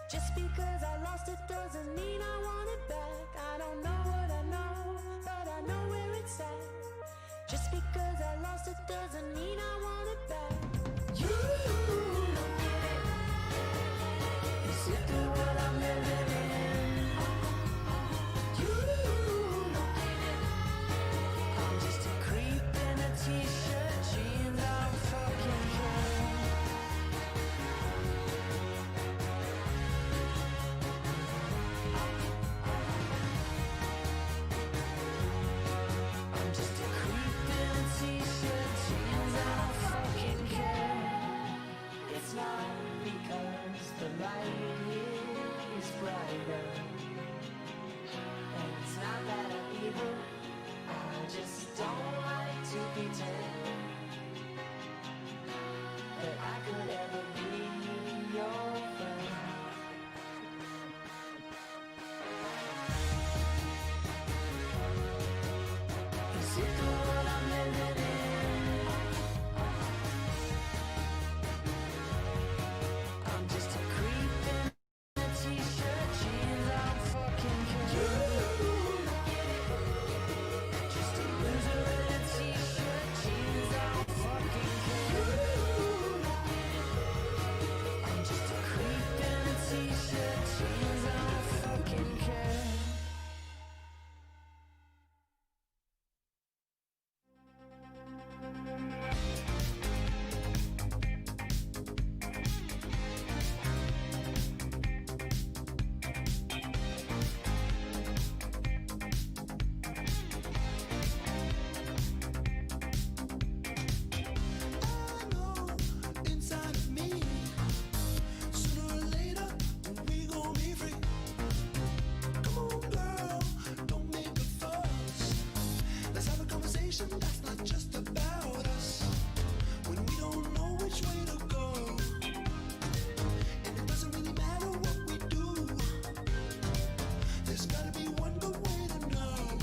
Just because I lost it doesn't mean I want it back. I don't know what I know, but I know where it's at. Just because I lost it doesn't mean I want it back. You don't get it. You sit through what I'm living in. You don't get it. I'm just a creep in a t-shirt, jeans, I don't fucking care. I'm just a creep in a t-shirt, jeans, I don't fucking care. It's not because the light is brighter, and it's not that I'm evil, I just don't like to pretend that I could ever be your friend. Is it the world I'm living in? I'm just a creep in a t-shirt, jeans, I don't fucking care. Just a loser in a t-shirt, jeans, I don't fucking care. I'm just a creep in a t-shirt, jeans, I don't fucking care. Inside of me, sooner or later, we gon' be free. Come on, girl, don't make a fuss. Let's have a conversation that's not just about us. When we don't know which way to go, and it doesn't really matter what we do. There's gotta be one good way to know.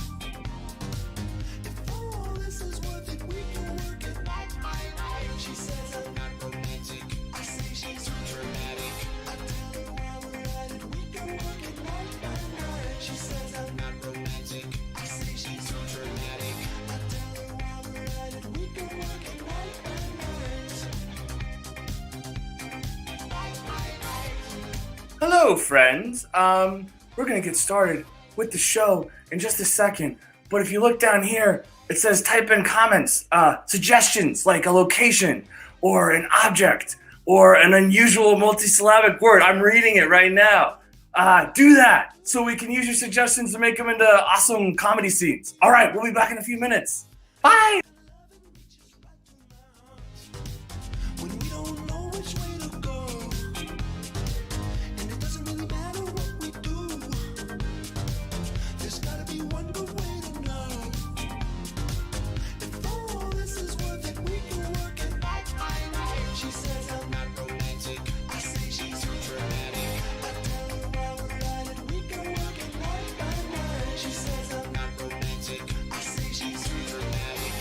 If all this is worth it, we can work it. She says I'm not romantic. I say she's too dramatic. I tell her while we're at it, we can work it night by night. She says I'm not romantic. I say she's too dramatic. I tell her while we're at it, we can work it night by night. Hello, friends. We're gonna get started with the show in just a second. But if you look down here, it says type in comments, suggestions like a location or an object or an unusual multisyllabic word. I'm reading it right now. Do that so we can use your suggestions to make them into awesome comedy scenes. All right, we'll be back in a few minutes. Bye. When we don't know which way to go, and it doesn't really matter what we do. There's gotta be one good way to know. If all this is worth it, we can work it night by night. She says I'm not romantic. I say she's too dramatic. I tell her while we're at it, we can work it night by night. She says I'm not romantic. I say she's too dramatic.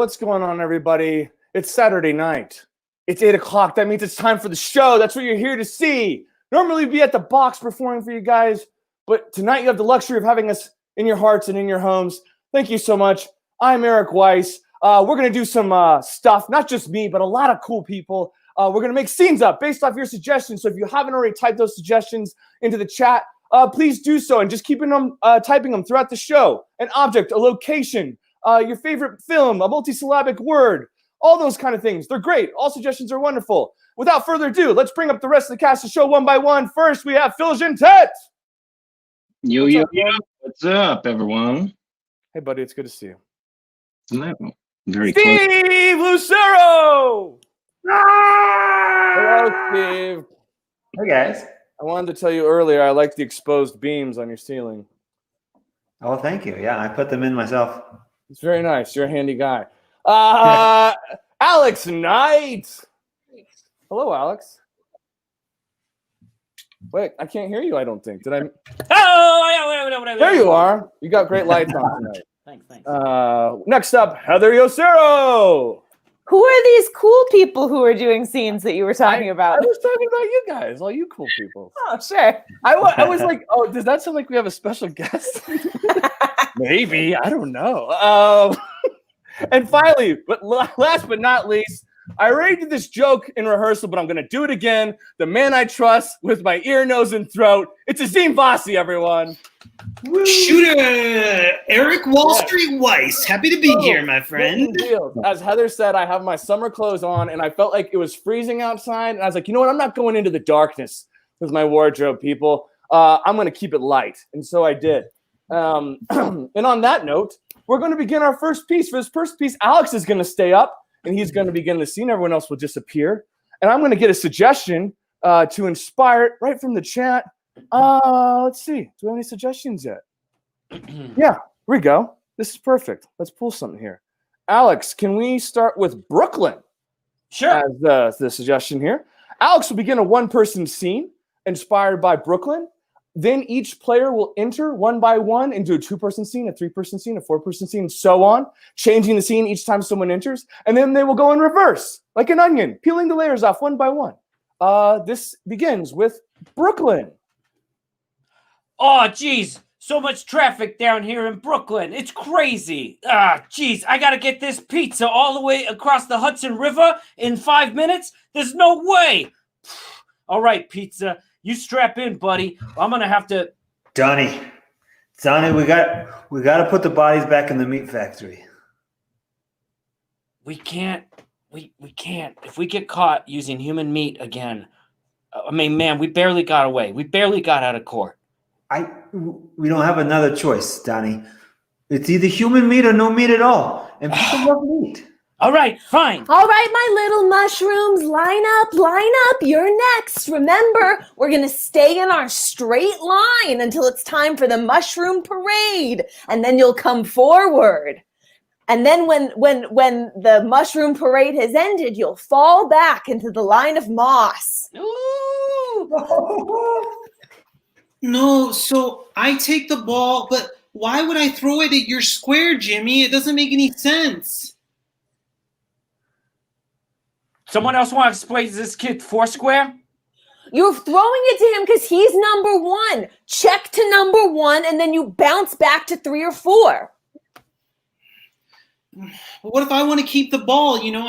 what's going on, everybody? It's Saturday night. It's 8 o'clock. That means it's time for the show. That's what you're here to see. Normally, we'd be at the box performing for you guys, but tonight you have the luxury of having us in your hearts and in your homes. Thank you so much. I'm Eric Weiss. We're going to do some stuff, not just me, but a lot of cool people. We're going to make scenes up based off your suggestions. So if you haven't already typed those suggestions into the chat, please do so, and just keeping them, typing them throughout the show. An object, a location, your favorite film, a multisyllabic word, all those kind of things. They're great. All suggestions are wonderful. Without further ado, let's bring up the rest of the cast of the show one by one. First, we have Phil Gentet. Yo, what's up, everyone? Hey, buddy, it's good to see you. Hello. Very Steve Lucero. Hello, Steve. Hey, guys. I wanted to tell you earlier, I like the exposed beams on your ceiling. Oh, thank you. Yeah, I put them in myself. It's very nice. You're a handy guy. Alex Knight. Hello, Alex. Wait, I can't hear you, I don't think. Did I? Oh, There you are. You got great lights on tonight. Thanks. Next up, Heather Yosero. Who are these cool people who are doing scenes that you were talking I about? was talking about you guys, all you cool people. Oh, sure. I was like, oh, does that sound like we have a special guest? Maybe. I don't know. And finally, but last but not least, I already did this joke in rehearsal, but I'm going to do it again. The man I trust with my ear, nose, and throat. It's Azim Vasi, everyone. Shooter Eric Wall Street Weiss. Happy to be here, my friend. As Heather said, I have my summer clothes on, and I felt like it was freezing outside. And I was like, you know what? I'm not going into the darkness with my wardrobe, people. I'm going to keep it light. And so I did. And on that note, we're going to begin our first piece. For this first piece, Alex is going to stay up, and he's going to begin the scene. Everyone else will disappear. And I'm going to get a suggestion to inspire it right from the chat. Let's see. Do we have any suggestions yet? Yeah, here we go. This is perfect. Let's pull something here. Alex, can we start with Brooklyn? Sure. As the suggestion here. Alex will begin a one-person scene inspired by Brooklyn. Then each player will enter one by one into a two-person scene, a three-person scene, a four-person scene, and so on, changing the scene each time someone enters. And then they will go in reverse, like an onion, peeling the layers off one by one. This begins with Brooklyn. Oh, geez. So much traffic down here in Brooklyn. It's crazy. Geez. I got to get this pizza all the way across the Hudson River in 5 minutes? There's no way. All right, pizza. You strap in, buddy. I'm going to have to... Donnie, we got to put the bodies back in the meat factory. We can't. We can't. If we get caught using human meat again, I mean, man, we barely got away. We barely got out of court. We don't have another choice, Donnie. It's either human meat or no meat at all. And people love meat. All right, fine. All right, my little mushrooms, line up. You're next. Remember, we're going to stay in our straight line until it's time for the mushroom parade. And then you'll come forward. And then when the mushroom parade has ended, you'll fall back into the line of moss. Ooh. No, so I take the ball, but why would I throw it at your square, Jimmy? It doesn't make any sense. Someone else want to explain this kid Foursquare? You're throwing it to him because he's number one. Check to number one, and then you bounce back to 3 or 4. What if I want to keep the ball? You know,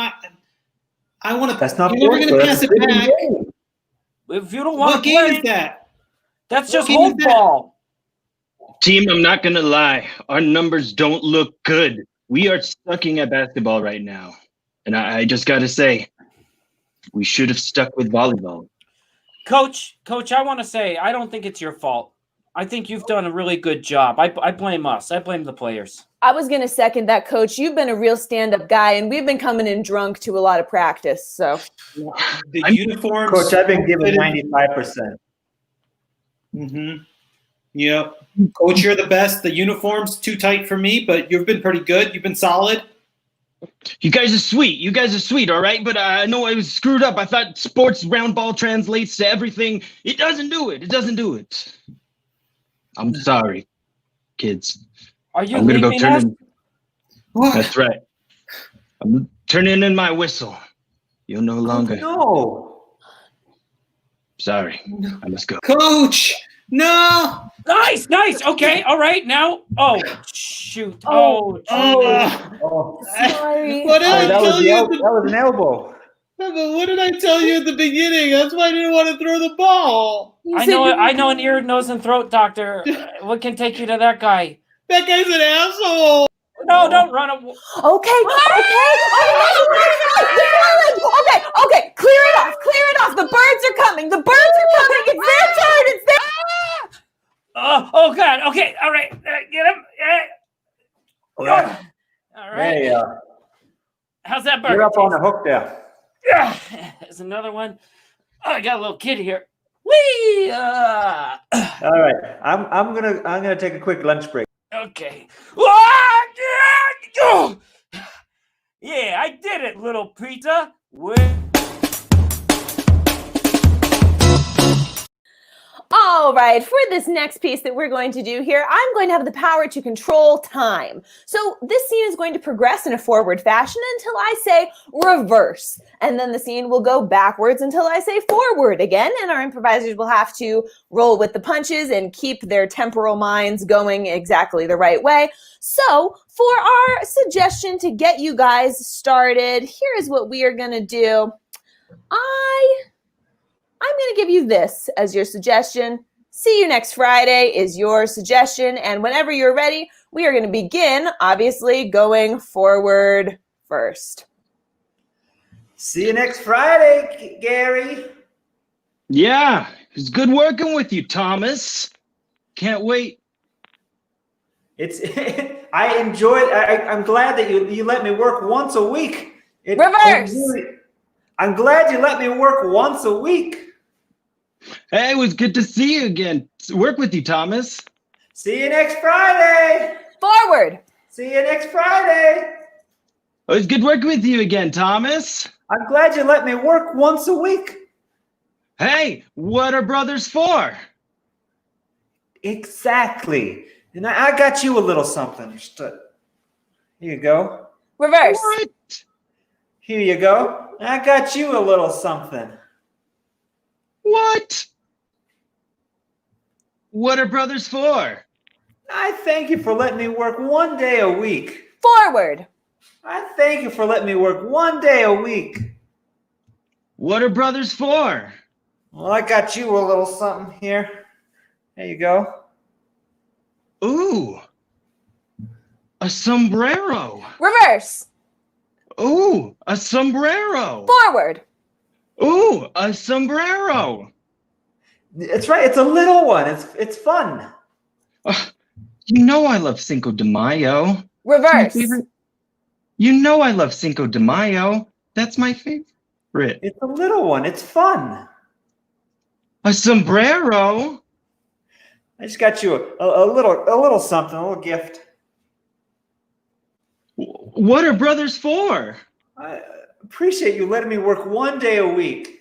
I want to. That's not. You're never going to pass it back. If you don't want What to game play, is that? that's What just game is hold that? ball. Team, I'm not going to lie. Our numbers don't look good. We are sucking at basketball right now. And I just got to say, we should have stuck with volleyball. Coach, I want to say, I don't think it's your fault. I think you've done a really good job. I blame us. I blame the players. I was going to second that, Coach. You've been a real stand-up guy, and we've been coming in drunk to a lot of practice. So, The uniforms. Coach, I've been given 95%. Mm-hmm. Yep. Coach, you're the best. The uniform's too tight for me, but you've been pretty good. You've been solid. You guys are sweet, all right? But I know I was screwed up. I thought sports round ball translates to everything. It doesn't do it. I'm sorry, kids. Are you I'm going to go leaving turn us? in. That's right. I'm turning in my whistle. You'll no longer. No. Sorry, I must go. Coach, no. Nice. Okay, all right. Now, oh shoot. Oh. Oh, Sorry. What did I that tell was, you? that was an elbow. But what did I tell you at the beginning? That's why I didn't want to throw the ball. You I said know. you- I know an ear, nose, and throat doctor. What can take you to that guy? That guy's an asshole. No, don't run away. Okay. Okay. Clear it off. The birds are coming. It's their turn. Oh God. Okay. All right. Get him. All right. Hey, How's that bird? you're up on the hook there. There's another one. Oh, I got a little kid here. Whee! All right, I'm gonna take a quick lunch break. Okay. Ah, yeah, yeah, I did it, little Peter. All right, for this next piece that we're going to do here, I'm going to have the power to control time. So this scene is going to progress in a forward fashion until I say reverse. And then the scene will go backwards until I say forward again. And our improvisers will have to roll with the punches and keep their temporal minds going exactly the right way. So for our suggestion to get you guys started, here is what we are going to do. I'm going to give you this as your suggestion. See you next Friday is your suggestion. And whenever you're ready, we are going to begin, obviously, going forward first. See you next Friday, Gary. Yeah, it's good working with you, Thomas. Can't wait. It's I enjoyed. I'm glad that you let me work once a week. Reverse. I'm glad you let me work once a week. Hey, it was good to see you again. Work with you, Thomas. See you next Friday. Forward. See you next Friday. It was good working with you again, Thomas. I'm glad you let me work once a week. Hey, what are brothers for? Exactly. And I got you a little something. Just, here you go. Reverse. What? Here you go. I got you a little something. What? What are brothers for? I thank you for letting me work one day a week. Forward. I thank you for letting me work one day a week. What are brothers for? Well, I got you a little something here. There you go. Ooh, a sombrero. Reverse. Ooh, a sombrero. Forward. Ooh, a sombrero. It's right. It's a little one. It's fun. You know I love Cinco de Mayo. Reverse. You know I love Cinco de Mayo. That's my favorite. It's a little one. It's fun. A sombrero. I just got you a little something, a little gift. What are brothers for? I appreciate you letting me work one day a week.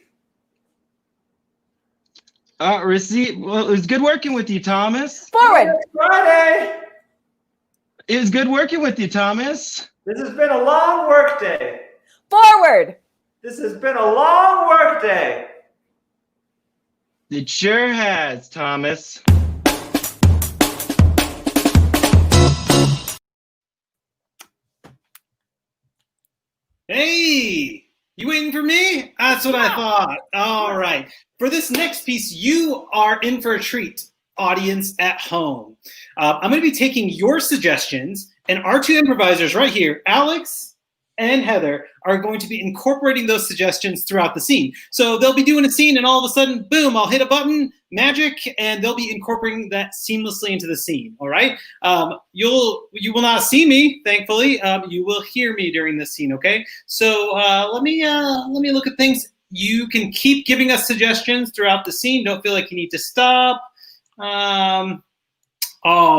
Receipt. Well, it was good working with you, Thomas. Forward. Friday. It was good working with you, Thomas. This has been a long work day. Forward. This has been a long work day. It sure has, Thomas. Hey, you waiting for me? That's what I thought. All right. For this next piece, you are in for a treat, audience at home. I'm going to be taking your suggestions, and our two improvisers right here, Alex and Heather, are going to be incorporating those suggestions throughout the scene. So they'll be doing a scene, and all of a sudden, boom, I'll hit a button, magic, and they'll be incorporating that seamlessly into the scene. All right. You will not see me, thankfully. You will hear me during this scene. Okay. So let me look at things. You can keep giving us suggestions throughout the scene. Don't feel like you need to stop. All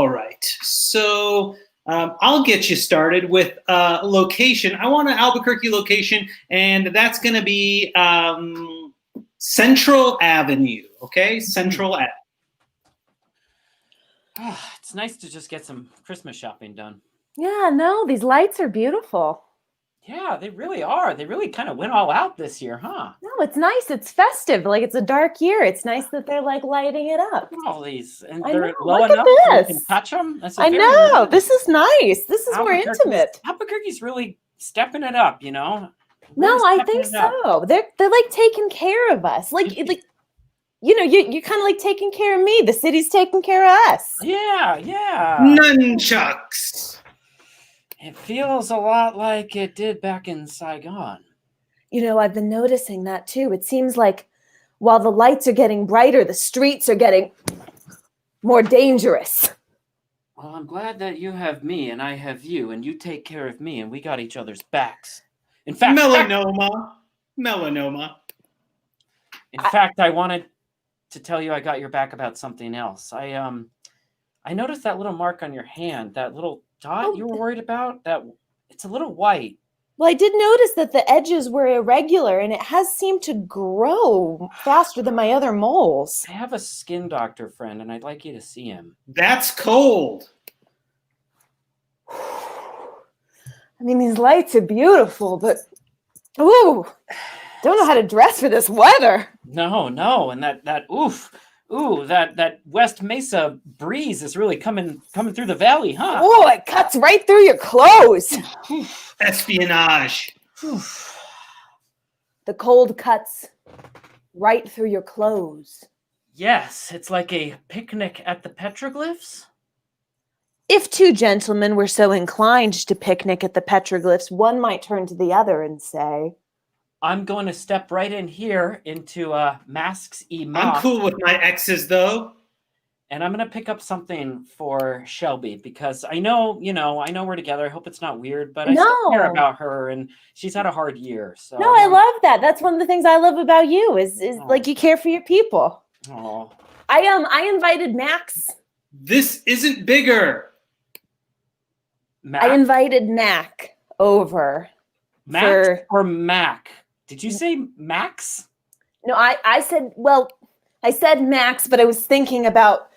right. So I'll get you started with location. I want an Albuquerque location, and that's going to be Central Avenue. Okay, Central Ave. It's nice to just get some Christmas shopping done. Yeah, no, these lights are beautiful. Yeah, they really are. They really kind of went all out this year, huh? No, it's nice. It's festive. Like it's a dark year. It's nice that they're like lighting it up. Look at all these, and I they're know, low look at enough so you can this. touch them. That's I very know. nice. This is nice. This is more Albuquerque's- intimate. Albuquerque's really stepping it up, you know. No, Really I stepping think it up. so. They're like taking care of us. Like you know, you're kind of like taking care of me. The city's taking care of us. Yeah, yeah. Nunchucks. It feels a lot like it did back in Saigon. You know, I've been noticing that too. It seems like while the lights are getting brighter, the streets are getting more dangerous. Well, I'm glad that you have me and I have you, and you take care of me, and we got each other's backs. In fact, Melanoma. In fact, I wanted to tell you I got your back about something else. I noticed that little mark on your hand, that little dot you were worried about. That it's a little white. Well, I did notice that the edges were irregular and it has seemed to grow faster than my other moles. I have a skin doctor friend, and I'd like you to see him. That's cold. I mean, these lights are beautiful, but ooh, don't know how to dress for this weather. No, and that that West Mesa breeze is really coming through the valley, huh? Oh, it cuts right through your clothes. Espionage. The cold cuts right through your clothes. Yes, it's like a picnic at the petroglyphs. If two gentlemen were so inclined to picnic at the petroglyphs, one might turn to the other and say, I'm going to step right in here into Masks E I'm Mock, cool with my exes, though. and I'm going to pick up something for Shelby because I know we're together. I hope it's not weird, but I still care No. about her, and she's had a hard year. So no, I love that. That's one of the things I love about you is like you care for your people. Oh, I invited Max. This isn't bigger. Mac, I invited Mac over. Max or Mac? Did you say Max? No, I said Max, but I was thinking about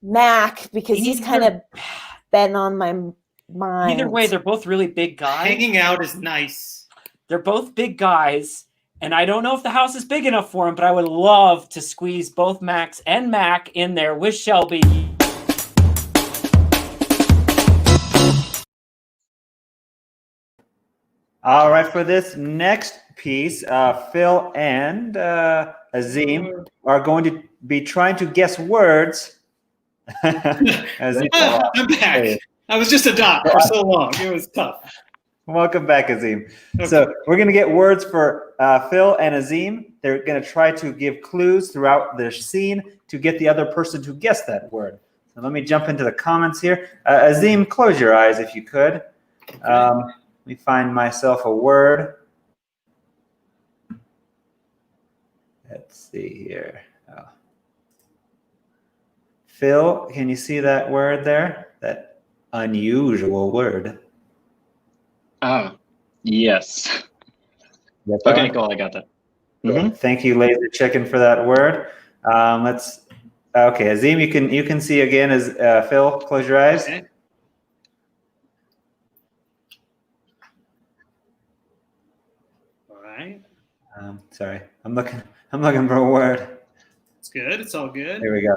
Mac because he's kind of been on my mind. Either way, they're both really big guys. Hanging out is nice. They're both big guys, and I don't know if the house is big enough for them, but I would love to squeeze both Max and Mac in there with Shelby. All right, for this next piece, Phil and Azim are going to be trying to guess words. Azim, I'm back. I was just a dot for so long. It was tough. welcome back, Azim. Okay. So we're going to get words for Phil and Azim. They're going to try to give clues throughout their scene to get the other person to guess that word. So let me jump into the comments here. Azim, close your eyes if you could. Let me find myself a word. Let's see here. Oh. Phil, can you see that word there? That unusual word. Yes. Yes, Okay, cool. I got that. Mhm. Thank you, Laser Chicken, for that word. Okay, Azim, you can see again as Phil. Close your eyes. Okay. All right. Sorry, I'm looking for a word. It's good. It's all good. There we go.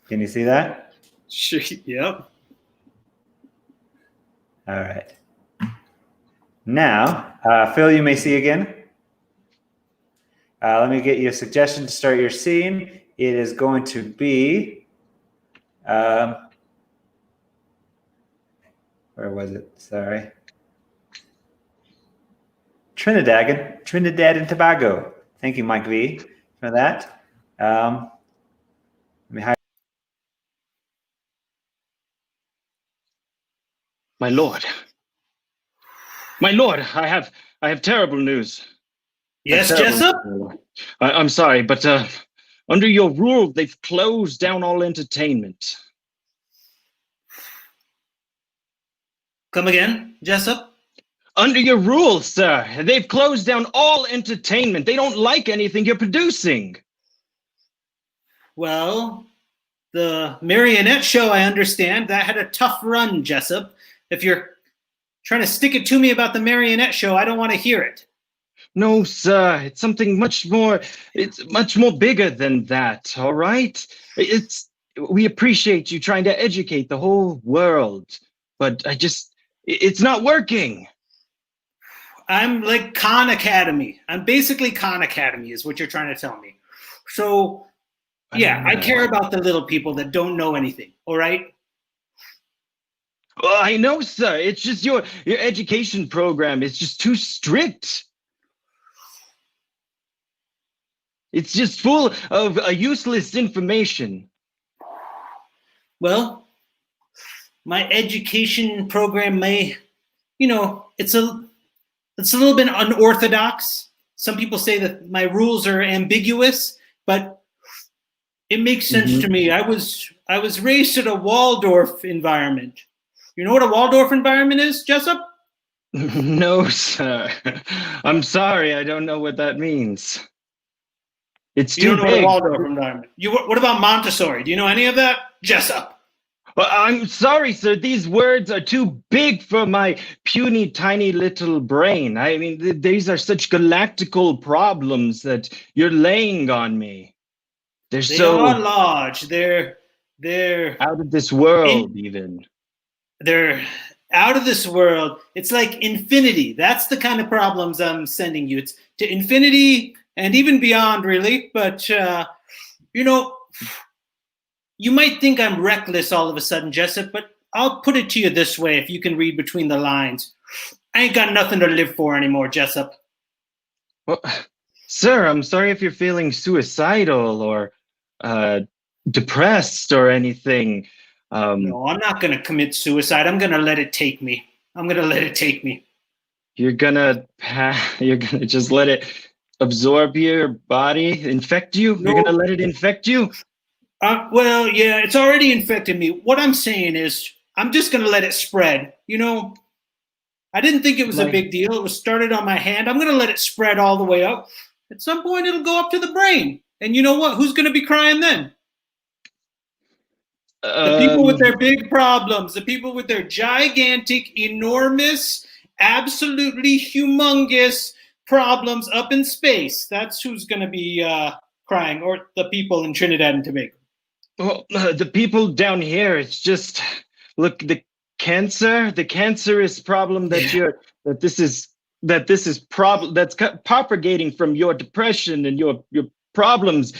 Can you see that? Sure. Yep. All right. Now, Phil, you may see again. Let me get you a suggestion to start your scene. It is going to be, where was it? Sorry. Trinidad and Tobago. Thank you, Mike V, for that. Let me hide. My lord, I have terrible news. Yes, Terrible. Jessup? I'm sorry, but under your rule, they've closed down all entertainment. Come again, Jessup? Under your rule, sir, they've closed down all entertainment. They don't like anything you're producing. Well, the marionette show, I understand, that had a tough run, Jessup. If you're trying to stick it to me about the marionette show, I don't want to hear it. No, sir. It's something much more. It's much more bigger than that. All right. We appreciate you trying to educate the whole world, but it's not working. I'm like Khan Academy. I'm basically Khan Academy, is what you're trying to tell me. So, yeah, I care about the little people that don't know anything. All right. Well, I know, sir. It's just your education program is just too strict. It's just full of useless information. Well, my education program may, it's a little bit unorthodox. Some people say that my rules are ambiguous, but it makes sense to me. I was raised in a Waldorf environment. You know what a Waldorf environment is, Jessup? No, sir. I'm sorry. I don't know what that means. It's You too don't know big. what a Waldorf environment. What about Montessori? Do you know any of that, Jessup? Well, I'm sorry, sir. These words are too big for my puny, tiny little brain. I mean, these are such galactical problems that you're laying on me. They are large. They're out of this world, even. They're out of this world. It's like infinity. That's the kind of problems I'm sending you. It's to infinity and even beyond, really. But, you might think I'm reckless all of a sudden, Jessup, but I'll put it to you this way, if you can read between the lines. I ain't got nothing to live for anymore, Jessup. Well, sir, I'm sorry if you're feeling suicidal or depressed or anything. No, I'm not going to commit suicide. I'm going to let it take me. You're gonna just let it absorb your body, infect you? No. You're gonna let it infect you? Well, yeah, it's already infected me. What I'm saying is, I'm just going to let it spread. I didn't think it was a big deal. It was started on my hand. I'm going to let it spread all the way up. At some point, it'll go up to the brain. And you know what? Who's going to be crying then? The people with their big problems, the people with their gigantic, enormous, absolutely humongous problems up in space. That's who's going to be crying, or the people in Trinidad and Tobago. Well, the people down here, it's just, look, the cancerous problem that's propagating from your depression and your problems.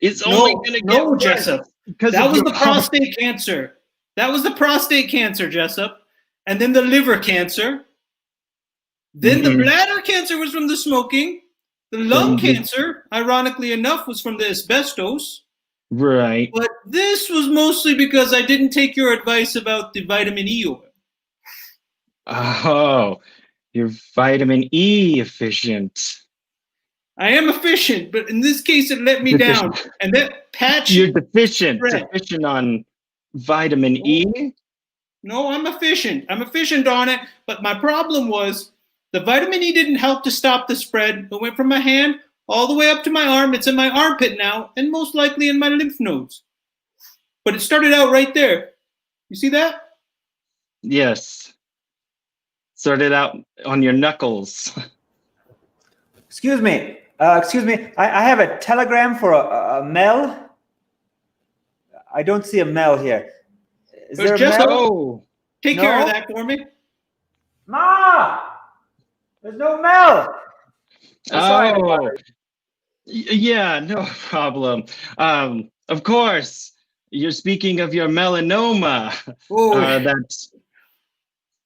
It's only going to get worse. Jessup. That was the prostate cancer. That was the prostate cancer, Jessup. And then the liver cancer. Then the bladder cancer was from the smoking. The lung cancer, ironically enough, was from the asbestos. Right. But this was mostly because I didn't take your advice about the vitamin E oil. Oh, you're vitamin E efficient. I am efficient, but in this case, it let me down. And that patch. You're deficient on vitamin E? No, I'm efficient. I'm efficient on it. But my problem was the vitamin E didn't help to stop the spread. It went from my hand all the way up to my arm. It's in my armpit now, and most likely in my lymph nodes. But it started out right there. You see that? Yes. Started out on your knuckles. Excuse me. I have a telegram for a Mel. I don't see a Mel here. Is there a Mel? Oh. Take care of that for me. Ma! There's no Mel. Oh. Yeah, no problem. Of course, you're speaking of your melanoma. That's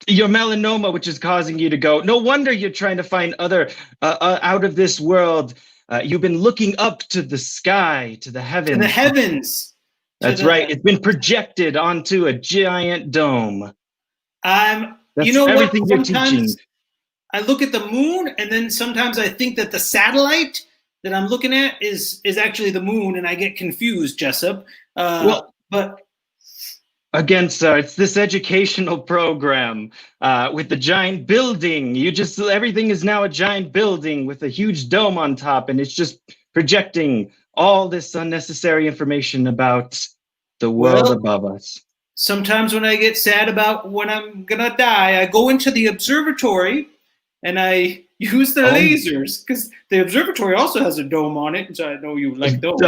your melanoma, which is causing you to go. No wonder you're trying to find other out of this world. You've been looking up to the sky, to the heavens. To the heavens. That's right. It's been projected onto a giant dome. That's everything you're teaching. I look at the moon, and then sometimes I think that the satellite that I'm looking at is actually the moon, and I get confused, Jessup. But again, sir, it's this educational program with the giant building. Everything is now a giant building with a huge dome on top, and it's just projecting all this unnecessary information about the world above us. sometimes when I get sad about when I'm gonna die, I go into the observatory and I use the lasers because the observatory also has a dome on it, so I know you like those.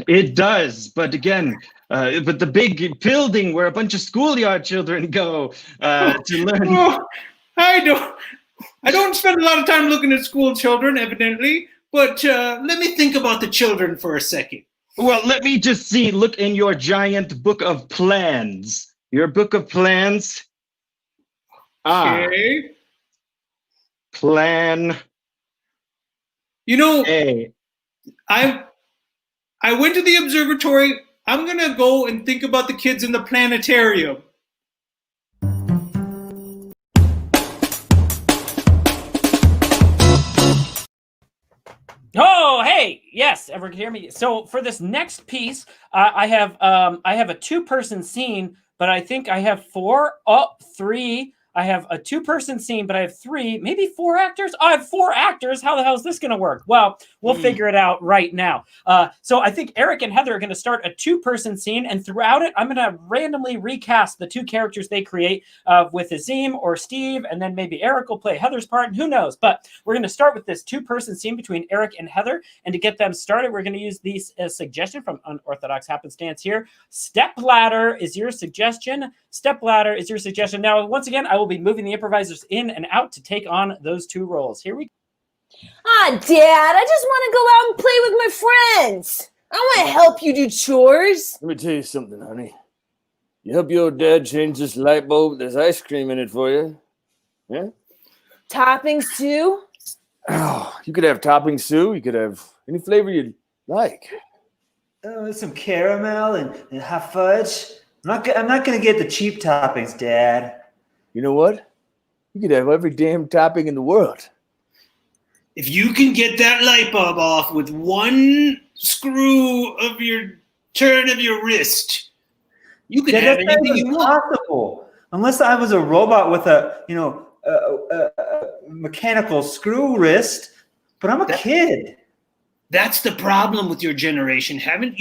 It does. But again, but the big building where a bunch of schoolyard children go to learn. Oh, I don't spend a lot of time looking at school children, evidently. But let me think about the children for a second. Well, let me just see. Look in your giant book of plans. Your book of plans. Okay. Plan. You know, A. I went to the observatory. I'm gonna go and think about the kids in the planetarium. Oh, hey, yes, everyone can hear me. So for this next piece, I have a two-person scene, but I think I have three. I have a two-person scene, but I have three, maybe four actors. Oh, I have four actors. How the hell is this going to work? Well, we'll figure it out right now. So I think Eric and Heather are going to start a two-person scene, and throughout it, I'm going to randomly recast the two characters they create with Azim or Steve, and then maybe Eric will play Heather's part, and who knows? But we're going to start with this two-person scene between Eric and Heather, and to get them started, we're going to use these suggestion from Unorthodox Happenstance here. Step ladder is your suggestion. Step ladder is your suggestion. Now, once again, I will be moving the improvisers in and out to take on those two roles. Here we go. Ah, Dad, I just want to go out and play with my friends. I want to help you do chores. Let me tell you something, honey. You help your dad change this light bulb, there's ice cream in it for you. Yeah? Toppings too? Oh, you could have toppings too. You could have any flavor you like. Some caramel and hot fudge. I'm not going to get the cheap toppings, Dad. You know what? You could have every damn topping in the world. If you can get that light bulb off with one screw of your turn of your wrist, you can have anything you want. Possible. Unless I was a robot with a mechanical screw wrist, but I'm a kid. That's the problem with your generation. Haven't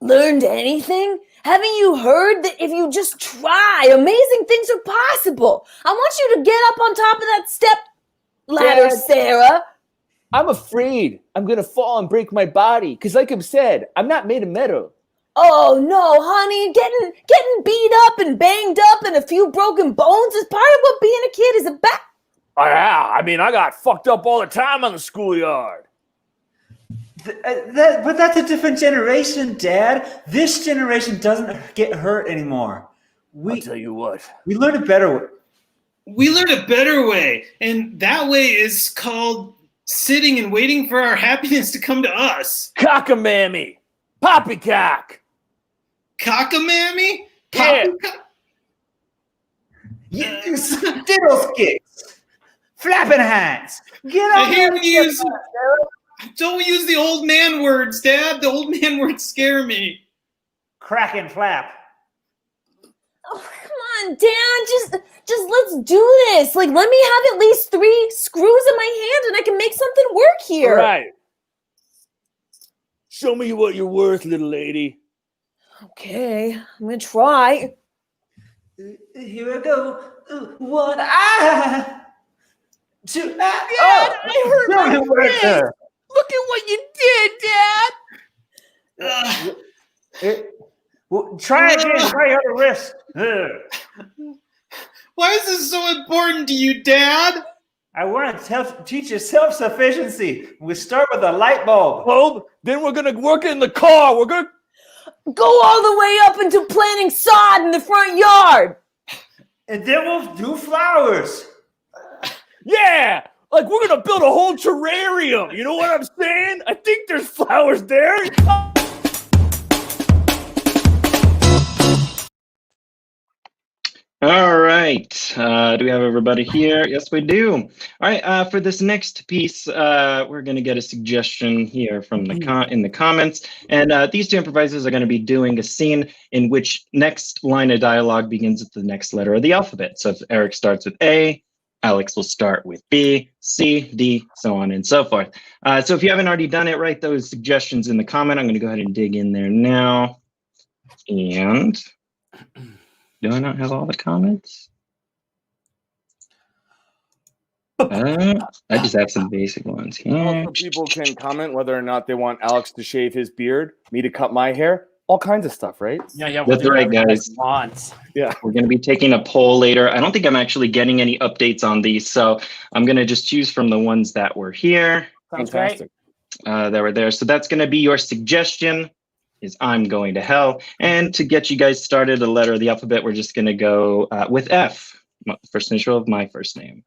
Learned anything? Haven't you heard that if you just try, amazing things are possible? I want you to get up on top of that step ladder, Dad. Sarah. I'm afraid I'm going to fall and break my body. Because like I've said, I'm not made of metal. Oh no, honey, getting beat up and banged up and a few broken bones is part of what being a kid is about. Oh, yeah, I mean, I got fucked up all the time on the schoolyard. But that's a different generation, Dad. This generation doesn't get hurt anymore. I'll tell you what. We learned a better way. We learned a better way, and that way is called sitting and waiting for our happiness to come to us. Cockamamie. Poppycock. Cockamamie? Yeah. You Diddleskicks. Flapping hands. Get I out hear there. you use. Don't use the old man words, Dad. The old man words scare me. Crack and flap. Oh, come on, Dad, just let's do this. Like, let me have at least 3 screws in my hand and I can make something work here. All right. Show me what you're worth, little lady. Okay, I'm gonna try. Here I go. 1 eye. 2 eye. Dad, I hurt my wrist. wrist. Look at what you did, Dad. Well, try again. Try your other wrist. Why is this so important to you, Dad? I want to teach you self-sufficiency. We start with a light bulb. Bulb, then we're going to work in the car. We're going to... Go all the way up into planting sod in the front yard. And then we'll do flowers. Yeah! Like, we're going to build a whole terrarium. You know what I'm saying? I think there's flowers there. All right. Do we have everybody here? Yes, we do. All right. For this next piece, we're going to get a suggestion here from the in the comments. And these two improvisers are going to be doing a scene in which next line of dialogue begins with the next letter of the alphabet. So if Eric starts with A, Alex will start with B, C, D, so on and so forth. So if you haven't already done it, write those suggestions in the comment. I'm going to go ahead and dig in there now. And Do I not have all the comments? I just have some basic ones here. Also, people can comment whether or not they want Alex to shave his beard, me to cut my hair, all kinds of stuff, right? Yeah. That's right, guys. Want. Yeah. We're going to be taking a poll later. I don't think I'm actually getting any updates on these, so I'm going to just choose from the ones that were here. Fantastic. That were there. So that's going to be your suggestion, is I'm going to hell. And to get you guys started, a letter of the alphabet, we're just going to go with F, first initial of my first name.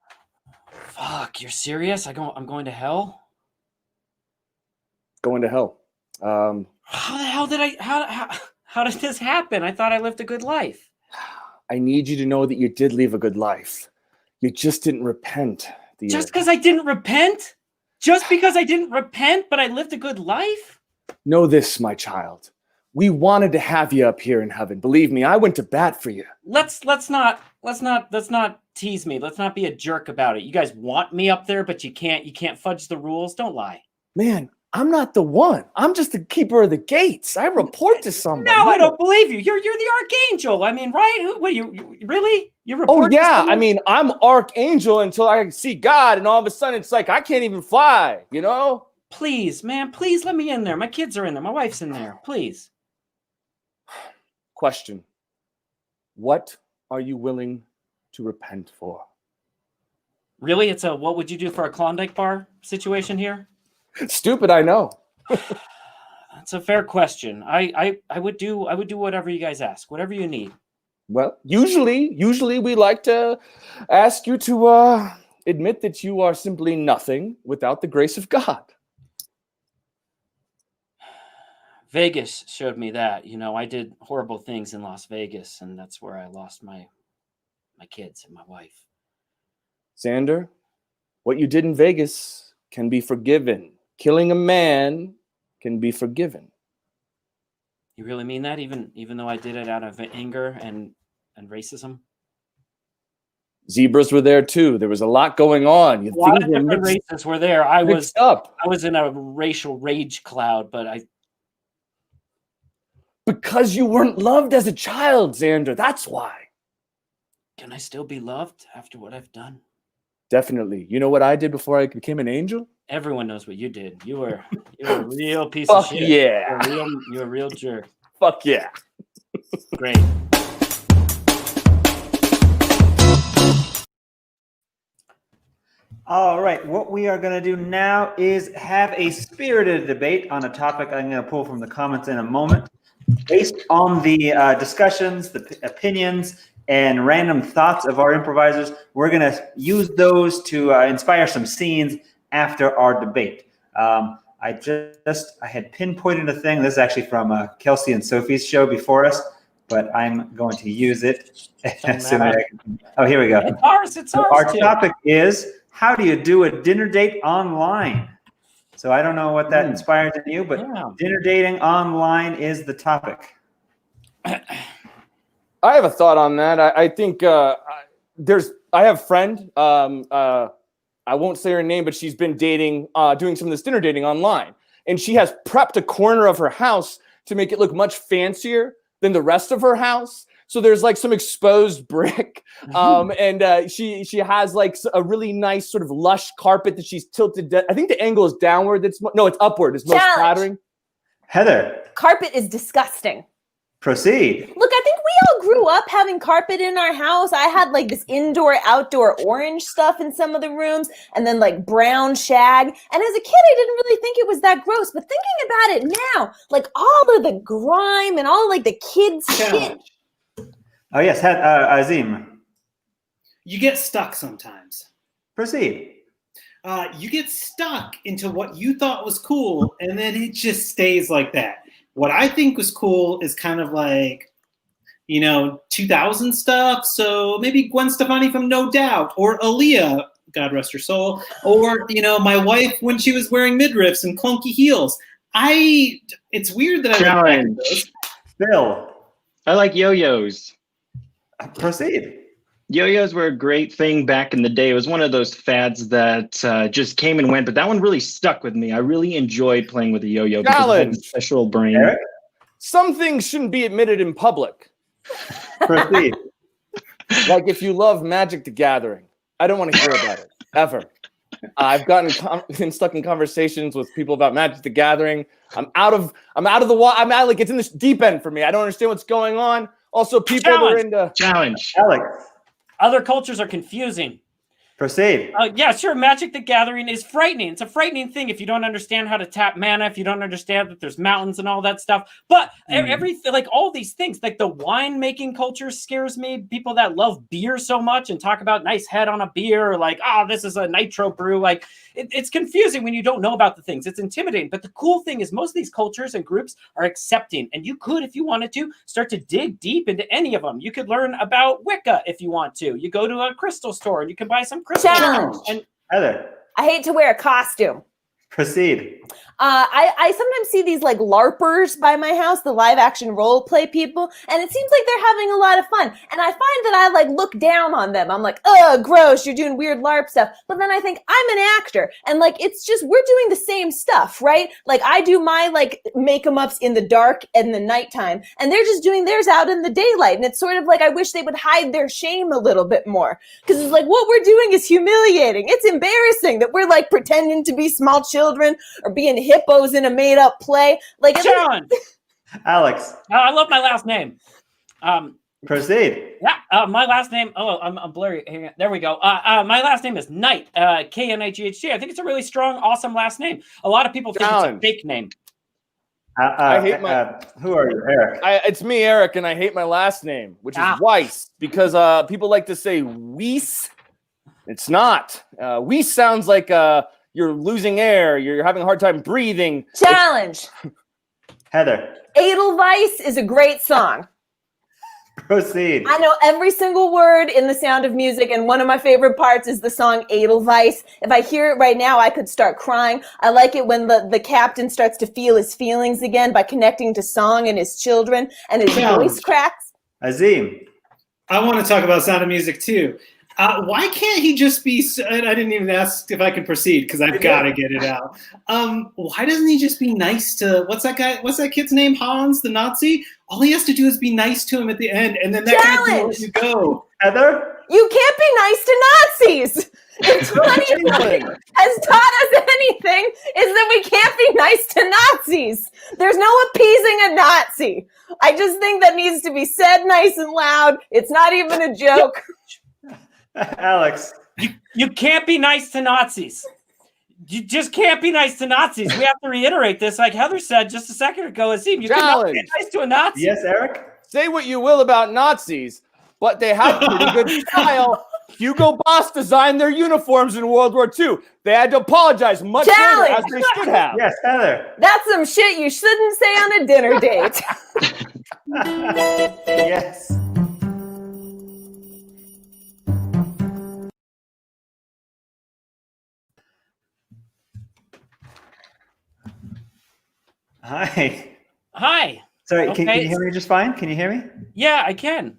Fuck, you're serious? I'm going to hell? Going to hell. How the hell did how did this happen? I thought I lived a good life. I need you to know that you did live a good life. You just didn't repent. Just because I didn't repent? Just because I didn't repent, but I lived a good life? Know this, my child. We wanted to have you up here in heaven. Believe me, I went to bat for you. Let's not tease me. Let's not be a jerk about it. You guys want me up there, but you can't fudge the rules. Don't lie. Man, I'm not the one. I'm just the keeper of the gates. I report to somebody. No, I don't believe you. You're the archangel. I mean, right? What you really? You report? Oh yeah, to I mean, I'm archangel until I see God, and all of a sudden it's like I can't even fly. You know? Please, man, please let me in there. My kids are in there. My wife's in there. Please. Question: what are you willing to repent for? Really? It's a what would you do for a Klondike bar situation here? Stupid, I know. That's a fair question. I would do whatever you guys ask, whatever you need. Well, usually we like to ask you to admit that you are simply nothing without the grace of God. Vegas showed me that. You know, I did horrible things in Las Vegas, and that's where I lost my kids and my wife. Xander, what you did in Vegas can be forgiven. Killing a man can be forgiven. You really mean that? Even though I did it out of anger and racism? Zebras were there too. There was a lot going on. A lot of different races were there. I was in a racial rage cloud, but because you weren't loved as a child, Xander. That's why. Can I still be loved after what I've done? Definitely. You know what I did before I became an angel? Everyone knows what you did. You were a real piece of shit. Yeah. You're a real jerk. Fuck yeah. Great. All right, what we are going to do now is have a spirited debate on a topic I'm going to pull from the comments in a moment. Based on the discussions, the opinions, and random thoughts of our improvisers, we're going to use those to inspire some scenes after our debate. I had pinpointed a thing. This is actually from Kelsey and Sophie's show before us, but I'm going to use it. Oh, here we go. It's ours. So our topic is, how do you do a dinner date online? So I don't know what that inspired in you, but dinner dating online is the topic. I have a thought on that. I think I have a friend. I won't say her name, but she's been dating, doing some of this dinner dating online. And she has prepped a corner of her house to make it look much fancier than the rest of her house. So there's like some exposed brick. And she has like a really nice sort of lush carpet that she's tilted. I think the angle is downward. It's upward. It's most flattering. Heather. Carpet is disgusting. Proceed. Look, I think we all grew up having carpet in our house. I had like this indoor, outdoor orange stuff in some of the rooms, and then like brown shag. And as a kid, I didn't really think it was that gross. But thinking about it now, like all of the grime and all like the kids' shit. Oh yes, Azim. You get stuck sometimes. Proceed. You get stuck into what you thought was cool, and then it just stays like that. What I think was cool is kind of like, 2000 stuff. So maybe Gwen Stefani from No Doubt, or Aaliyah, God rest her soul, or my wife when she was wearing midriffs and clunky heels. It's weird that I like those. Phil. I like yo-yos. Proceed. Yo-yos were a great thing back in the day. It was one of those fads that just came and went, but that one really stuck with me. I really enjoyed playing with a yo-yo because it had a special brain. Eric? Some things shouldn't be admitted in public. Proceed. Like if you love Magic the Gathering, I don't want to hear about it ever. I've been stuck in conversations with people about Magic the Gathering. I'm out of the water. Like it's in this deep end for me. I don't understand what's going on. Also, people that are into Challenge. Alex, Other cultures are confusing. proceed. Yeah, sure. Magic the Gathering is frightening. It's a frightening thing if you don't understand how to tap mana, if you don't understand that there's mountains and all that stuff. But everything, like all these things, like the wine making culture scares me. People that love beer so much and talk about nice head on a beer, or like, oh, this is a nitro brew. Like it's confusing when you don't know about the things. It's intimidating. But the cool thing is most of these cultures and groups are accepting. And you could, if you wanted to, start to dig deep into any of them. You could learn about Wicca if you want to. You go to a crystal store and you can buy some crystals. Challenge. And Heather, I hate to wear a costume. proceed. I sometimes see these like LARPers by my house, the live action role play people, and it seems like they're having a lot of fun. And I find that I like look down on them. I'm like, oh, gross, you're doing weird LARP stuff. But then I think I'm an actor, and like it's just we're doing the same stuff, right? Like I do my like make 'em ups in the dark and the nighttime, and they're just doing theirs out in the daylight. And it's sort of like I wish they would hide their shame a little bit more, because it's like what we're doing is humiliating. It's embarrassing that we're like pretending to be small children or being hippos in a made-up play. Like John, Alex, I love my last name. proceed. Yeah, my last name. Oh, I'm blurry. Hang on. There we go. My last name is Knight. Knighthc. I think it's a really strong, awesome last name. A lot of people think it's a fake name. I hate who are you, Eric? It's me, Eric, and I hate my last name, which is Weiss, because people like to say Weiss. It's not. Weiss sounds like you're losing air. You're having a hard time breathing. Challenge. Heather, Edelweiss is a great song. proceed. I know every single word in The Sound of Music, and one of my favorite parts is the song Edelweiss. If I hear it right now, I could start crying. I like it when the captain starts to feel his feelings again by connecting to song and his children, and his voice cracks. Azim, I want to talk about Sound of Music too. Why can't he just be? I didn't even ask if I can proceed because I've got to get it out. Why doesn't he just be nice to what's that guy? What's that kid's name? Hans, the Nazi. All he has to do is be nice to him at the end, and then that guy will let you go. Heather, You can't be nice to Nazis. If 2020 has taught us anything, is that we can't be nice to Nazis. There's no appeasing a Nazi. I just think that needs to be said nice and loud. It's not even a joke. Alex, You can't be nice to Nazis. You just can't be nice to Nazis. We have to reiterate this, like Heather said just a second ago. Azim, you cannot be nice to a Nazi. yes, Eric. Say what you will about Nazis, but they have pretty good style. Hugo Boss designed their uniforms in World War II. They had to apologize much later, as they should have. Yes, Heather. That's some shit you shouldn't say on a dinner date. Yes. Hi. Hi. Sorry, Okay. can you hear me just fine? Can you hear me? Yeah, I can.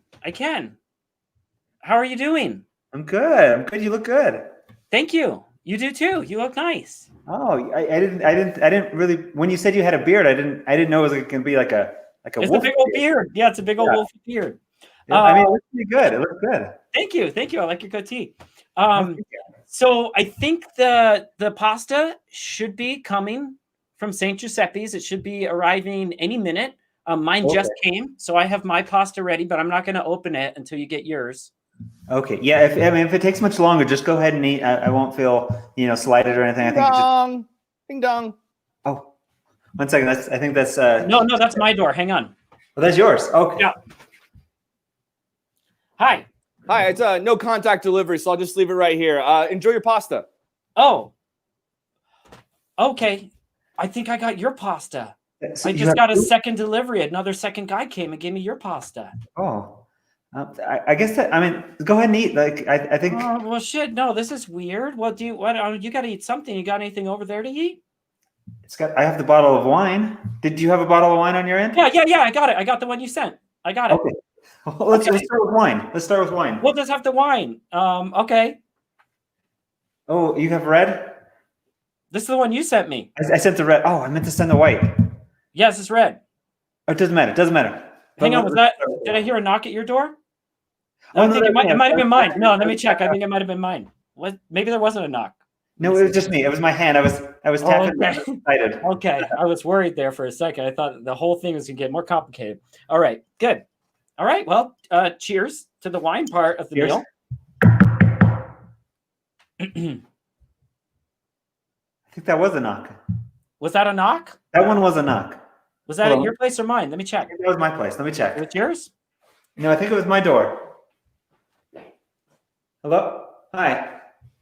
How are you doing? I'm good. You look good. Thank you. You do too. You look nice. Oh, I didn't really. When you said you had a beard, I didn't know it was going to be like a It's a wolf big old beard. Yeah, it's a big old wolf beard. Yeah, I mean, it looks pretty good. It looks good. Thank you. I like your goatee. So I think the pasta should be coming from St. Giuseppe's. It should be arriving any minute. Mine just came, so I have my pasta ready, but I'm not going to open it until you get yours. Okay. Yeah. If it takes much longer, just go ahead and eat. I won't feel slighted or anything. I think. Dong, ding dong. Oh, 1 second. I think that's. No, that's my door. Hang on. Well, that's yours. Okay. Yeah. Hi. It's no contact delivery, so I'll just leave it right here. Enjoy your pasta. Oh. Okay. I think I got your pasta. So I you just have got a two? second delivery. Another second guy came and gave me your pasta. Oh. I guess that. I mean, go ahead and eat. Like I think. Oh, well, shit. No, this is weird. What you got to eat something. You got anything over there to eat? I have the bottle of wine. Did you have a bottle of wine on your end? Yeah. I got it. I got the one you sent. I got it. Okay. Well, let's start with wine. We'll just have the wine. Okay. Oh, you have red? This is the one you sent me. I sent the red. Oh, I meant to send the white. Yes, it's red. Oh, it doesn't matter. Hang on, did I hear a knock at your door? Oh, I no, think it that's- might have been mine. No, let me check. I think it might have been mine. Maybe there wasn't a knock. No, it was just me. It was my hand. I was tapping. okay. I was excited. Okay, I was worried there for a second. I thought the whole thing was gonna get more complicated. All right, good. All right, well, cheers to the wine part of the Cheers. meal. I think that was a knock. Was that a knock? That one was a knock. Was that Hold at on. your place or mine? Let me I check. think that was my place. Let me check. Was it yours? No, I think it was my door. Hello? Hi.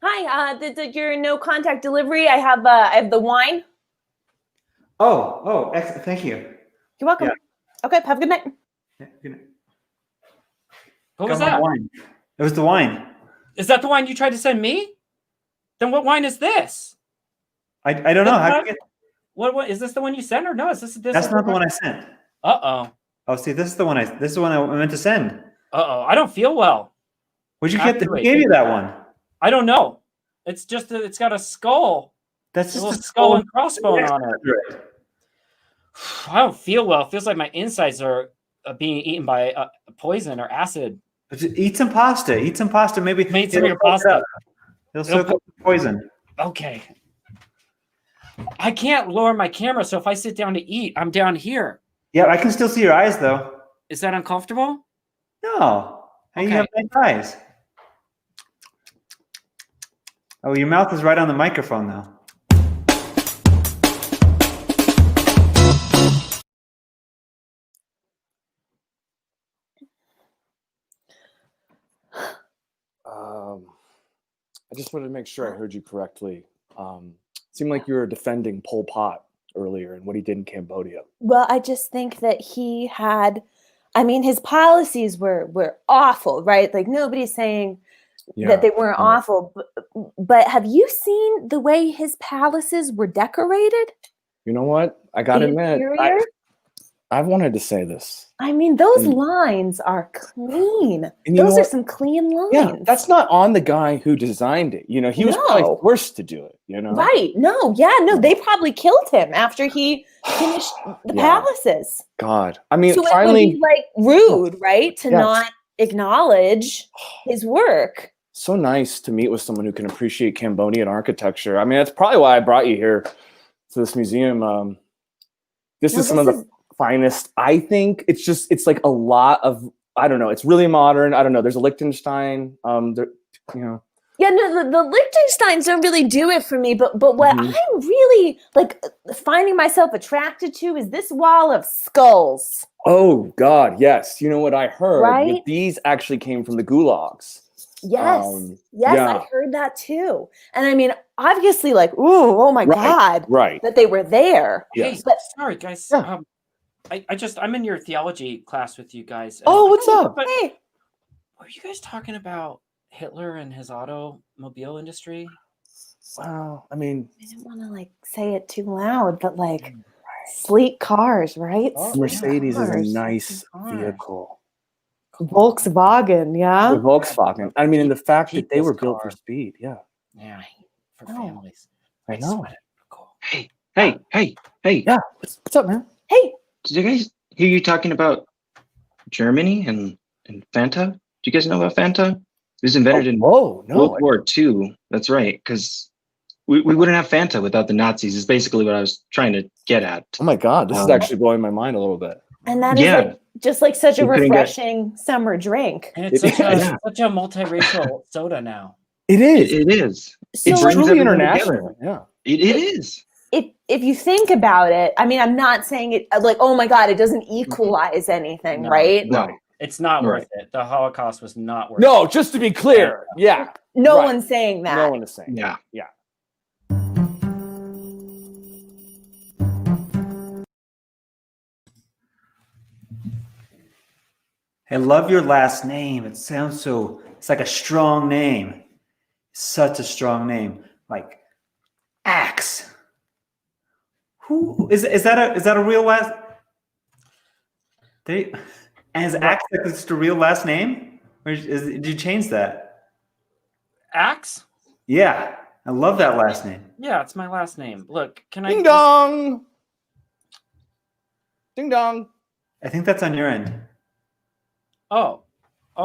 Hi, your no contact delivery. I have the wine. Excellent. Thank you. You're welcome. Yeah. Okay, have a good night. Yeah, good night. What was Got my that? wine. It was the wine. Is that the wine you tried to send me? Then what wine is this? I don't know. That's How not- did you get... What is this the one you sent or no? Is this That's not the one I sent. Uh-oh. Oh, see, this is the one I meant to send. Uh-oh. I don't feel well. Where'd you get? Who Activate. gave you that one? I don't know. It's just it's got a skull. That's A just little a skull and crossbone on it. it. I don't feel well. It feels like my insides are being eaten by poison or acid. Just eat some pasta. Eat some pasta. Maybe Made some of your it'll soak it pasta. up. It'll soak up the poison. Okay. I can't lower my camera, so if I sit down to eat, I'm down here. Yeah, I can still see your eyes though. Is that uncomfortable? No. Hey, you Okay. have nice eyes. Oh, your mouth is right on the microphone though. I just wanted to make sure I heard you correctly. Seemed like you were defending Pol Pot earlier and what he did in Cambodia. Well, I just think that he had, I mean, his policies were awful, right? Like nobody's saying that they weren't yeah. awful, but have you seen the way his palaces were decorated? You know what? I gotta The admit, interior? I've wanted to say this. I mean, those And- lines are clean. And you know Those are what? some clean lines. Yeah, that's not on the guy who designed it. You know, he was No. probably forced to do it. You know, right. No, yeah, no, they probably killed him after he finished the Yeah. palaces. God. I mean, So it would finally, be like rude, right, to Yes. not acknowledge his work. so nice to meet with someone who can appreciate Cambodian architecture. I mean, that's probably why I brought you here to this museum. This Well, is some of the finest. I think it's like a lot of, I don't know. It's really modern. I don't know. There's a Liechtenstein. Yeah, no, the Liechtensteins don't really do it for me, but what Mhm. I'm really like finding myself attracted to is this wall of skulls. Oh God, yes. You know what I heard? Right? These actually came from the gulags. Yes. Yes, yeah. I heard that too. And I mean, obviously, like, ooh, oh my Right, God, right. that they were there. Yes. Hey, sorry guys. Yeah. I'm in your theology class with you guys. and Oh, I what's don't know, up? but Hey, were you guys talking about Hitler and his automobile industry? Wow. I mean, I didn't want to like say it too loud, but like sleek cars, right? Oh, Sleek Mercedes is a cars. nice cars. vehicle. Volkswagen, yeah. The Volkswagen. I mean, and the fact Keep that they this were built for car. speed. Yeah, Yeah, for Oh. families. I know. sweat it. Cool. Hey, hey. Yeah. What's up, man? Hey, Did you guys hear you talking about Germany and Fanta? Do you guys know about Fanta? It was invented in Whoa, no. World War II. That's right, because we wouldn't have Fanta without the Nazis, is basically what I was trying to get at. Oh my God, this is actually blowing my mind a little bit. and that is Yeah. like just like such a We couldn't get- refreshing summer drink. And it's It such a, is. such a multiracial soda now. It is. It is. So It It's brings truly everyone international. together. Yeah. It is. if you think about it, I mean, I'm not saying it like, oh my God, it doesn't equalize anything, No. right? No. It's not Right. worth it. The Holocaust was not worth No, just to be clear. Yeah. No Right. one's saying that. No one is saying. Yeah. Yeah. I love your last name. It sounds so, it's like a strong name. Such a strong name. Like Axe. Who is that a real last? And is Axe like just a real last name? Or did you change that? Axe? Yeah. I love that last name. Yeah, it's my last name. Look, can I Ding dong. Ding dong. I think that's on your end. Oh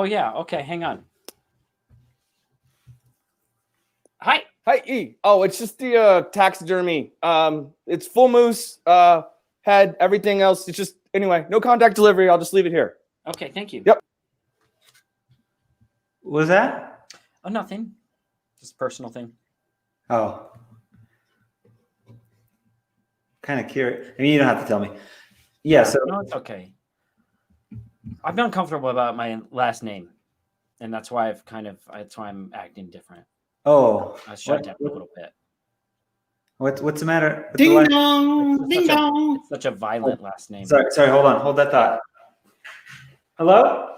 yeah. Okay, hang on. Hi. Hi, E. Oh, it's just the taxidermy. It's full moose, head, everything else. It's just, anyway, no contact delivery. I'll just leave it here. Okay, thank you. Yep. What was that? Oh, nothing. Just a personal thing. Oh. Kind of curious. I mean, you don't have to tell me. Yeah, so No, it's okay. I've been uncomfortable about my last name, and that's why that's why I'm acting different. oh, I was shut down a little bit. what's the matter? with the Ding last- dong, ding dong. It's such a violent last name. Sorry, hold that thought. Hello?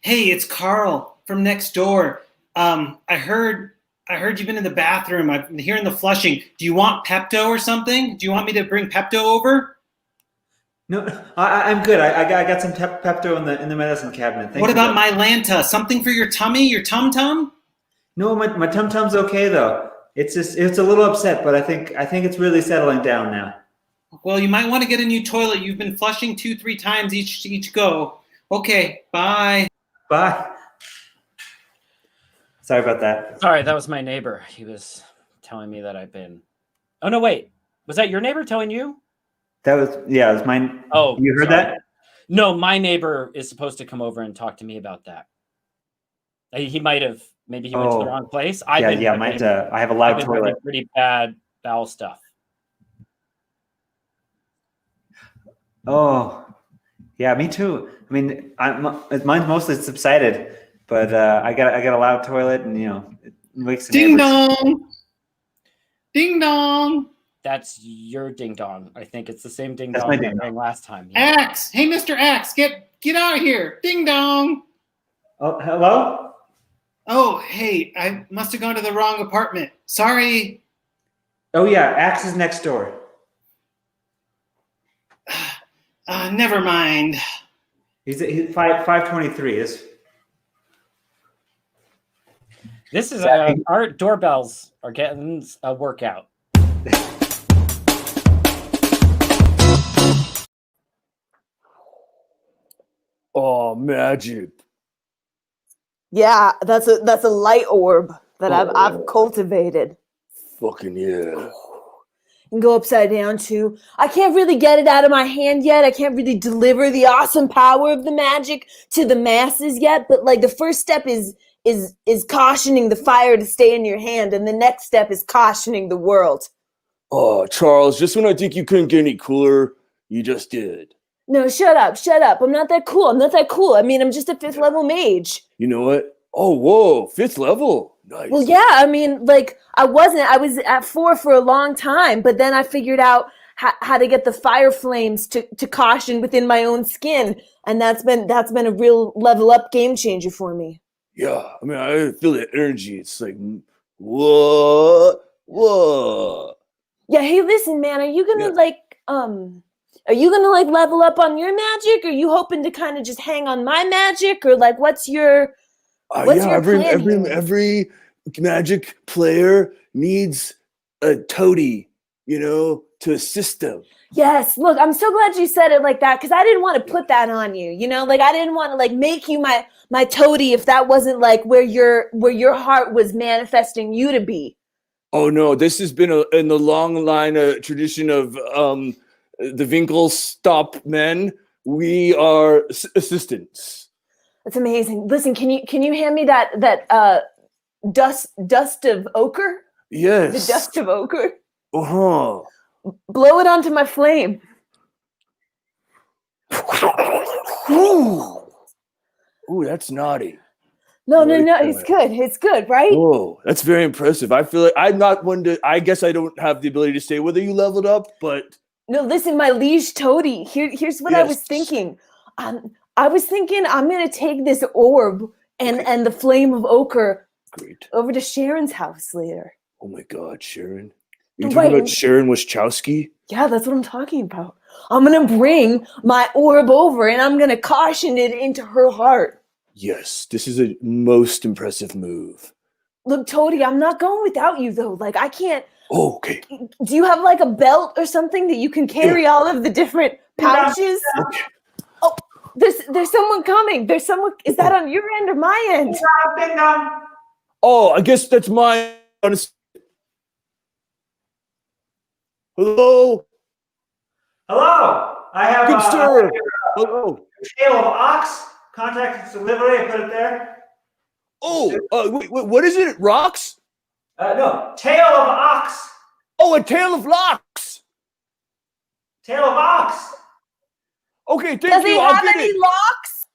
Hey, it's Carl from next door. I heard you've been in the bathroom. I've been hearing the flushing. Do you want Pepto or something? Do you want me to bring Pepto over? No, I'm good. I got some Pepto in the medicine cabinet. Thank What you, about though. Mylanta? Something for your tummy, your tum tum? No, my tum-tum's okay though. It's a little upset, but I think it's really settling down now. Well, you might want to get a new toilet. You've been flushing 2-3 times each go. Okay, bye. Bye. Sorry about that. Sorry, that was my neighbor. He was telling me that I've been. Oh no, wait. Was that your neighbor telling you? It was mine. Oh, You heard sorry. that? No, my neighbor is supposed to come over and talk to me about that. He might have. Maybe he went to the Oh. wrong place. I have a loud I've been toilet. having pretty bad bowel stuff. Oh, yeah, me too. I mean, mine's mostly subsided, but I got a loud toilet, and it wakes the Ding neighbors. dong. Ding dong. That's your ding dong. I think it's the same ding That's dong my I ding dong. rang last time. Yeah. Axe. Hey, Mr. Axe, get out here. Ding dong. Oh, hello? Oh, hey, I must have gone to the wrong apartment. Sorry. Oh yeah, Axe is next door. Never mind. He's 523. This is Yeah. our doorbells are getting a workout. Oh, magic. Yeah, that's a light orb that I've cultivated. Fucking yeah. And go upside down too. I can't really get it out of my hand yet. I can't really deliver the awesome power of the magic to the masses yet. But like the first step is cautioning the fire to stay in your hand, and the next step is cautioning the world. Oh, Charles, just when I think you couldn't get any cooler, you just did. No, shut up. I'm not that cool. I mean, I'm just a 5th level mage. You know what? Oh, whoa, 5th level. Nice. Well, yeah, I mean, like, I was at 4 for a long time, but then I figured out how to get the fire flames to caution within my own skin, and that's been a real level up game changer for me. Yeah, I mean, I feel the energy. It's like, whoa. Yeah, hey, listen, man, are you gonna level up on your magic? Are you hoping to kind of just hang on my magic, or like what's your plan here? Every magic player needs a toady, to assist them. Yes, look, I'm so glad you said it like that, because I didn't want to put that on you, like I didn't want to like make you my toady if that wasn't like where your heart was manifesting you to be. Oh no, this has been in the long line tradition of the Winkelstop men. We are assistants. That's amazing. Listen, can you hand me that dust of ochre? Yes. The dust of ochre. Uh-huh. Blow it onto my flame. Ooh, that's naughty. No, it's good. It's good, right? Whoa, that's very impressive. I feel like I'm not one to. I guess I don't have the ability to say whether you leveled up, but No, listen, my liege toady. Here's what I was thinking. I was thinking I'm gonna take this orb and the flame of ochre great. over to Sharon's house later. Oh my God, Sharon! Are you talking about Sharon Wachowski? Yeah, that's what I'm talking about. I'm gonna bring my orb over and I'm gonna caution it into her heart. Yes, this is a most impressive move. Look, Toady, I'm not going without you though. Like I can't. Oh, okay. Do you have like a belt or something that you can carry all of the different pouches? Okay. Oh, there's someone coming. There's someone. Is that on your end or my end? Ding dong. Oh, I guess that's my. Hello, Hello. I have good sir. Hello. tail of ox. Contact delivery. I put it there. Oh, wait, what is it? Rocks? No, tail of ox. Oh, a tail of locks. Tail of ox. Okay, thank Does you. he I'll have get any it. locks?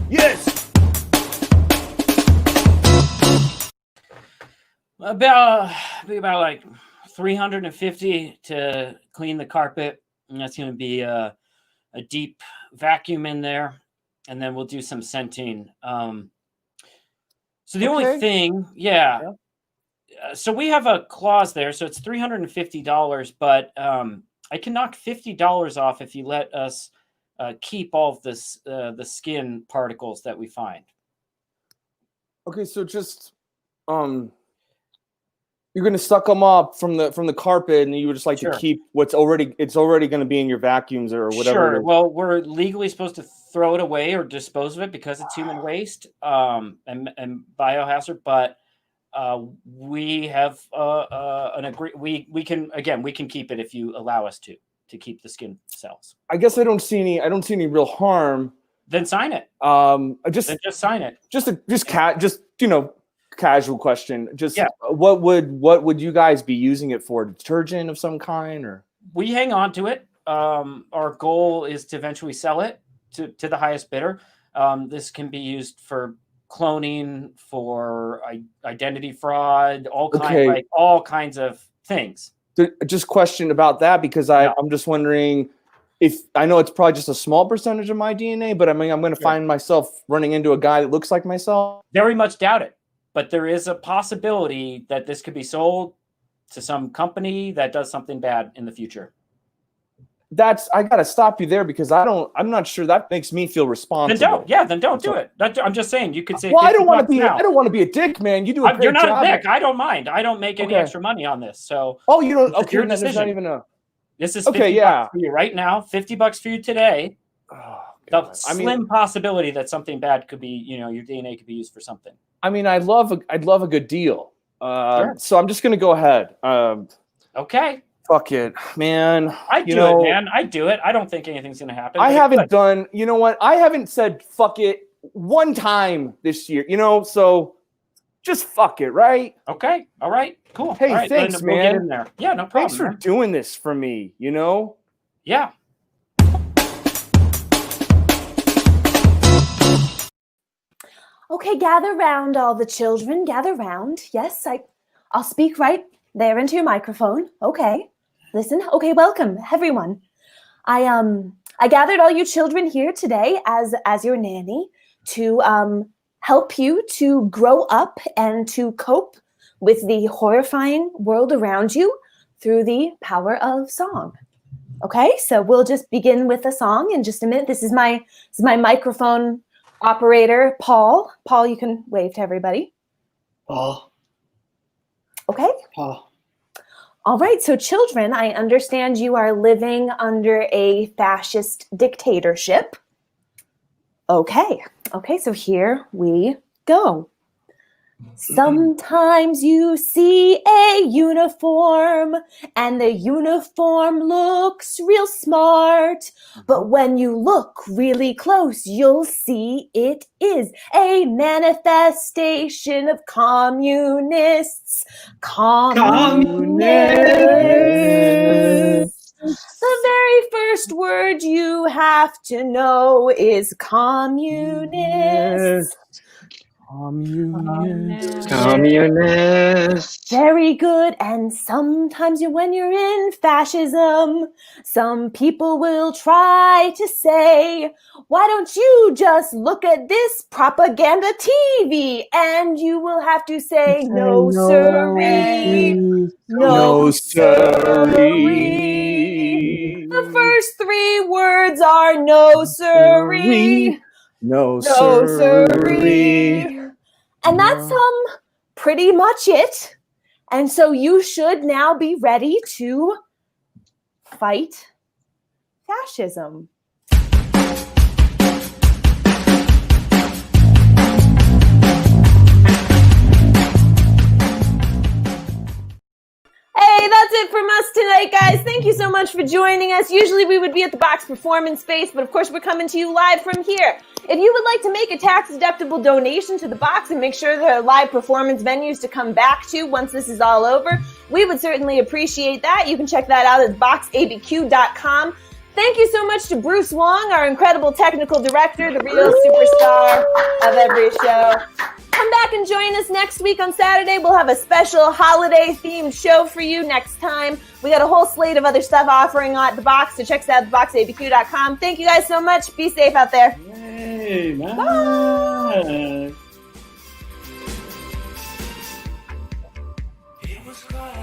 Yes. About like 350 to clean the carpet, and that's going to be a deep vacuum in there, and then we'll do some scenting. So the only Okay. thing, so we have a clause there, so it's $350, but I can knock $50 off if you let us keep all of this the skin particles that we find. Okay, so just you're gonna suck them up from the carpet, and you would just like Sure. to keep it's already going to be in your vacuums or whatever. Sure. it is. Well, we're legally supposed to throw it away or dispose of it because it's human waste and biohazard. But we have an agree. We can keep it if you allow us to keep the skin cells. I guess I don't see any real harm. Then sign it. Then Just sign it. casual question. Just Yeah. what would you guys be using it for? Detergent of some kind or? We hang on to it. Our goal is to eventually sell it to the highest bidder. This can be used for cloning, for identity fraud, all kinds of things. Just question about that because I'm just wondering if I know it's probably just a small percentage of my DNA, but I mean I'm going to find myself running into a guy that looks like myself. Very much doubt it, but there is a possibility that this could be sold to some company that does something bad in the future. I got to stop you there because I'm not sure that makes me feel responsible. Then don't do it. I'm just saying you could say. Well, I don't want $50 to be a dick, man. You do a great You're not job. a dick. I don't mind. I don't make any Okay. extra money on this. So. Oh, you don't. It's Okay, your there's not decision. even a. This is Okay, $50 for you right now. $50 for you today. Oh, The God. slim possibility that something bad could be, your DNA could be used for something. I mean, I'd love a good deal. Sure. So I'm just gonna go ahead. Okay. Fuck it, man. I do it, man. I do it. I don't think anything's gonna happen. I but haven't done. You know what? I haven't said fuck it one time this year. So just fuck it, right? Okay. All right. Cool. Hey, all right, thanks, then we'll get man. in there. Yeah, no problem. Thanks for man. doing this for me. Yeah. Okay, gather round, all the children. Gather round. Yes, I'll speak right there into your microphone. Okay, listen. Okay, welcome everyone. I gathered all you children here today as your nanny to help you to grow up and to cope with the horrifying world around you through the power of song. Okay, so we'll just begin with a song in just a minute. This is my microphone operator, Paul. Paul, you can wave to everybody. Paul. Okay. Paul. All right. So children, I understand you are living under a fascist dictatorship. Okay. Okay. So here we go. Sometimes you see a uniform and the uniform looks real smart. But when you look really close, you'll see it is a manifestation of communists. Communists. The very first word you have to know is communist. Communist. Very good. And sometimes when you're in fascism, some people will try to say, why don't you just look at this propaganda TV? And you will have to say, no, sirree. No, sirree. The first three words are no, sirree. No, sirree. And that's pretty much it. And so you should now be ready to fight fascism. That's it from us tonight, guys. Thank you so much for joining us. Usually we would be at the Box Performance Space, but of course we're coming to you live from here. If you would like to make a tax-deductible donation to the Box and make sure there are live performance venues to come back to once this is all over, we would certainly appreciate that. You can check that out at boxabq.com. Thank you so much to Bruce Wong, our incredible technical director, the real superstar of every show. Come back and join us next week on Saturday. We'll have a special holiday-themed show for you next time. We got a whole slate of other stuff offering at the Box, so check us out at boxabq.com. Thank you guys so much. Be safe out there. Hey, bye. Bye. It was called